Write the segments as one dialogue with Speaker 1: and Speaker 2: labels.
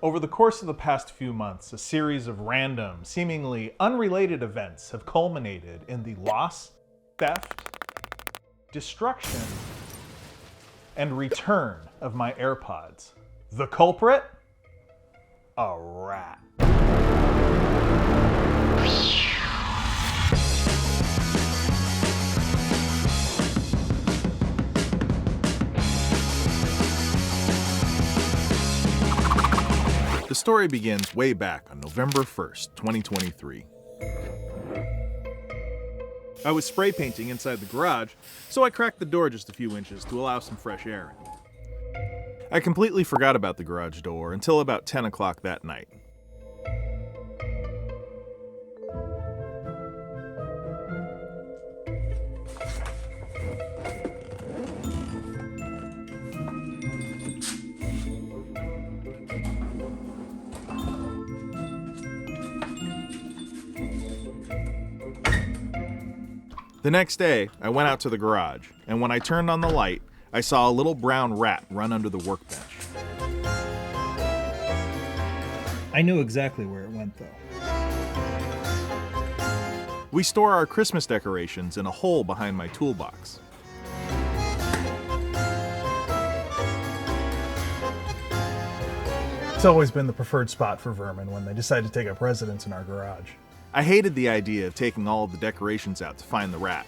Speaker 1: Over the course of the past few months, a series of random, seemingly unrelated events have culminated in the loss, theft, destruction, and return of my AirPods. The culprit? A rat. The story begins way back on November 1st, 2023. I was spray painting inside the garage, so I cracked the door just a few inches to allow some fresh air in. I completely forgot about the garage door until about 10 o'clock that night. The next day, I went out to the garage, and when I turned on the light, I saw a little brown rat run under the workbench.
Speaker 2: I knew exactly where it went, though.
Speaker 1: We store our Christmas decorations in a hole behind my toolbox.
Speaker 2: It's always been the preferred spot for vermin when they decide to take up residence in our garage.
Speaker 1: I hated the idea of taking all of the decorations out to find the rat,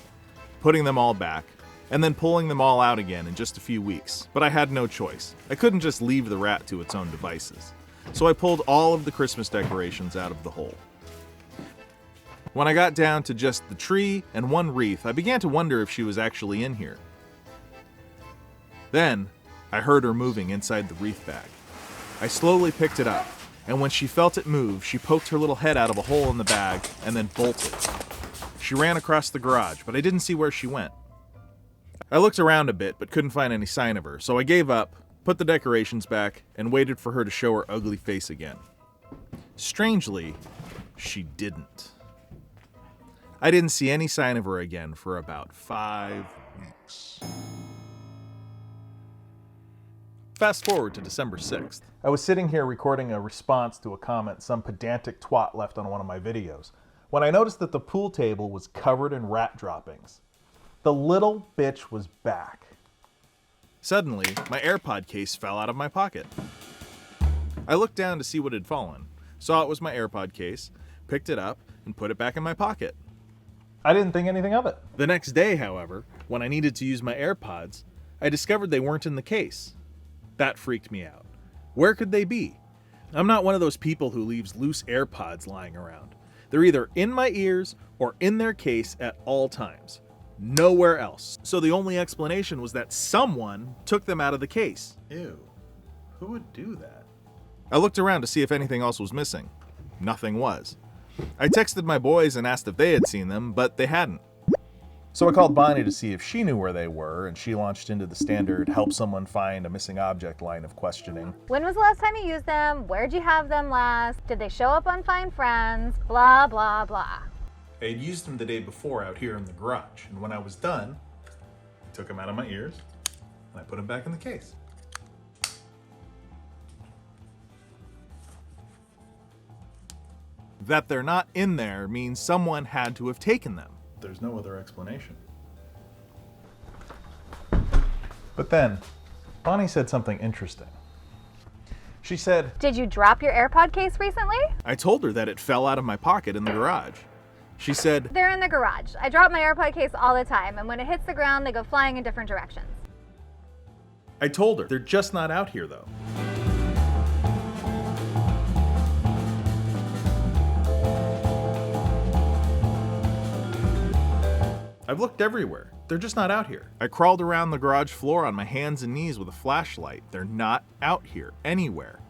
Speaker 1: putting them all back, and then pulling them all out again in just a few weeks. But I had no choice. I couldn't just leave the rat to its own devices. So I pulled all of the Christmas decorations out of the hole. When I got down to just the tree and one wreath, I began to wonder if she was actually in here. Then, I heard her moving inside the wreath bag. I slowly picked it up, and when she felt it move, she poked her little head out of a hole in the bag and then bolted. She ran across the garage, but I didn't see where she went. I looked around a bit, but couldn't find any sign of her, so I gave up, put the decorations back, and waited for her to show her ugly face again. Strangely, she didn't. I didn't see any sign of her again for about 5 weeks. Fast forward to December 6th. I was sitting here recording a response to a comment some pedantic twat left on one of my videos, when I noticed that the pool table was covered in rat droppings. The little bitch was back. Suddenly, my AirPod case fell out of my pocket. I looked down to see what had fallen, saw it was my AirPod case, picked it up, and put it back in my pocket. I didn't think anything of it. The next day, however, when I needed to use my AirPods, I discovered they weren't in the case. That freaked me out. Where could they be? I'm not one of those people who leaves loose AirPods lying around. They're either in my ears or in their case at all times. Nowhere else. So the only explanation was that someone took them out of the case. Ew. Who would do that? I looked around to see if anything else was missing. Nothing was. I texted my boys and asked if they had seen them, but they hadn't. So I called Bonnie to see if she knew where they were, and she launched into the standard help someone find a missing object line of questioning.
Speaker 3: When was the last time you used them? Where'd you have them last? Did they show up on Find Friends? Blah, blah, blah.
Speaker 1: I had used them the day before out here in the garage, and when I was done, I took them out of my ears, and I put them back in the case. That they're not in there means someone had to have taken them. There's no other explanation. But then, Bonnie said something interesting. She said,
Speaker 3: Did you drop your AirPod case recently?
Speaker 1: I told her that it fell out of my pocket in the garage. She said,
Speaker 3: They're in the garage. I drop my AirPod case all the time, and when it hits the ground, they go flying in different directions.
Speaker 1: I told her, they're just not out here though. I've looked everywhere. They're just not out here. I crawled around the garage floor on my hands and knees with a flashlight. They're not out here anywhere.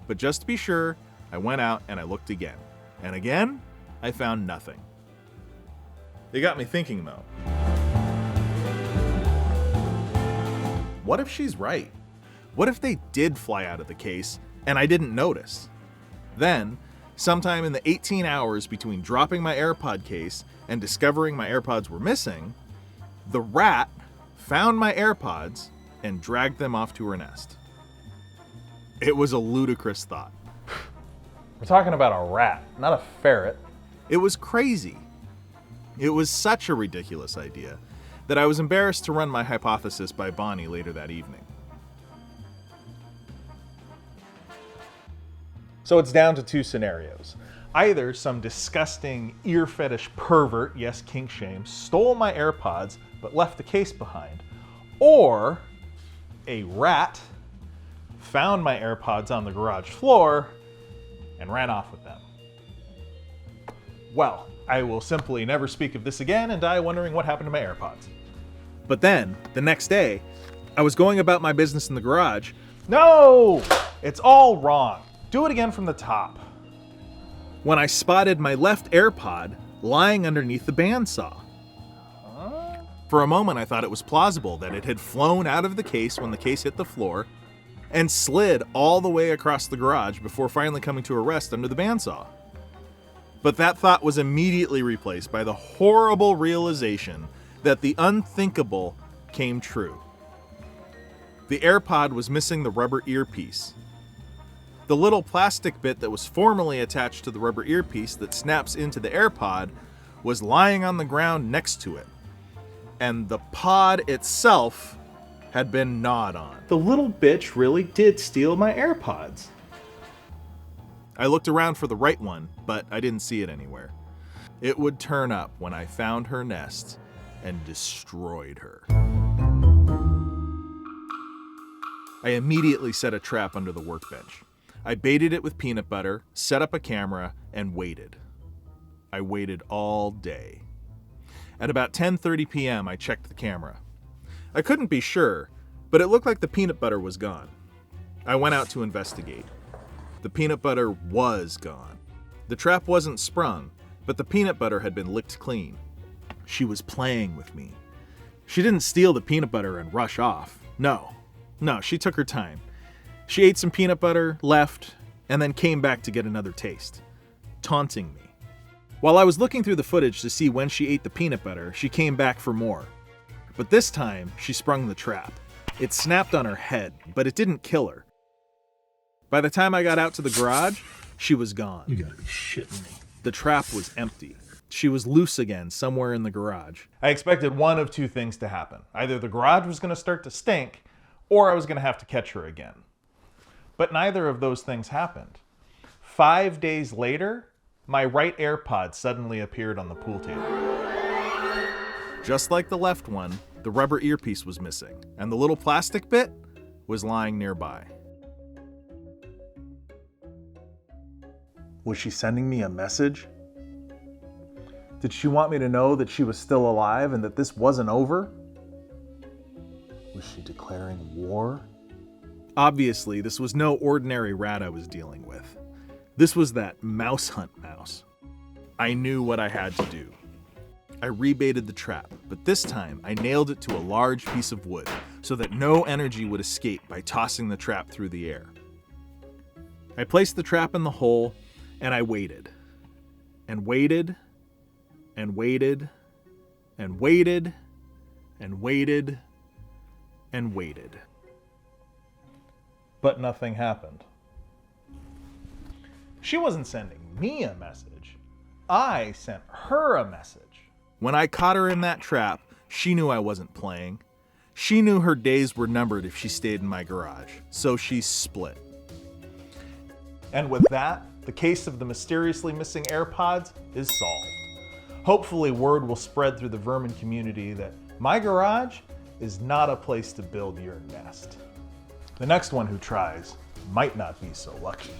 Speaker 1: But just to be sure, I went out and I looked again. And again, I found nothing. It got me thinking though. What if she's right? What if they did fly out of the case and I didn't notice? Then, sometime in the 18 hours between dropping my AirPod case and discovering my AirPods were missing, the rat found my AirPods and dragged them off to her nest. It was a ludicrous thought, We're talking about a rat, not a ferret.
Speaker 4: It was crazy. It was such a ridiculous idea that I was embarrassed to run my hypothesis by Bonnie later that evening.
Speaker 1: So it's down to two scenarios. Either some disgusting ear fetish pervert, yes, kink shame, stole my AirPods but left the case behind, or a rat found my AirPods on the garage floor and ran off with them. Well, I will simply never speak of this again and die wondering what happened to my AirPods.
Speaker 4: But then, the next day, I was going about my business in the garage.
Speaker 1: No! It's all wrong. Do it again from the top.
Speaker 4: When I spotted my left AirPod lying underneath the bandsaw. For a moment, I thought it was plausible that it had flown out of the case when the case hit the floor and slid all the way across the garage before finally coming to a rest under the bandsaw. But that thought was immediately replaced by the horrible realization that the unthinkable came true. The AirPod was missing the rubber earpiece. The little plastic bit that was formerly attached to the rubber earpiece that snaps into the AirPod was lying on the ground next to it. And the pod itself had been gnawed on.
Speaker 1: The little bitch really did steal my AirPods.
Speaker 4: I looked around for the right one, but I didn't see it anywhere. It would turn up when I found her nest and destroyed her. I immediately set a trap under the workbench. I baited it with peanut butter, set up a camera, and waited. I waited all day. At about 10:30 p.m., I checked the camera. I couldn't be sure, but it looked like the peanut butter was gone. I went out to investigate. The peanut butter was gone. The trap wasn't sprung, but the peanut butter had been licked clean. She was playing with me. She didn't steal the peanut butter and rush off. No, she took her time. She ate some peanut butter, left, and then came back to get another taste, taunting me. While I was looking through the footage to see when she ate the peanut butter, she came back for more. But this time, she sprung the trap. It snapped on her head, but it didn't kill her. By the time I got out to the garage, she was gone.
Speaker 2: You gotta be shitting me.
Speaker 4: The trap was empty. She was loose again somewhere in the garage.
Speaker 1: I expected one of two things to happen. Either the garage was going to start to stink, or I was going to have to catch her again. But neither of those things happened. 5 days later, my right AirPod suddenly appeared on the pool table.
Speaker 4: Just like the left one, the rubber earpiece was missing, and the little plastic bit was lying nearby.
Speaker 1: Was she sending me a message? Did she want me to know that she was still alive and that this wasn't over? Was she declaring war?
Speaker 4: Obviously, this was no ordinary rat I was dealing with. This was that mouse hunt mouse. I knew what I had to do. I rebaited the trap, but this time I nailed it to a large piece of wood so that no energy would escape by tossing the trap through the air. I placed the trap in the hole, and I waited, and waited, and waited, and waited, and waited, and waited.
Speaker 1: But nothing happened. She wasn't sending me a message. I sent her a message.
Speaker 4: When I caught her in that trap, she knew I wasn't playing. She knew her days were numbered if she stayed in my garage, so she split.
Speaker 1: And with that, the case of the mysteriously missing AirPods is solved. Hopefully word will spread through the vermin community that my garage is not a place to build your nest. The next one who tries might not be so lucky.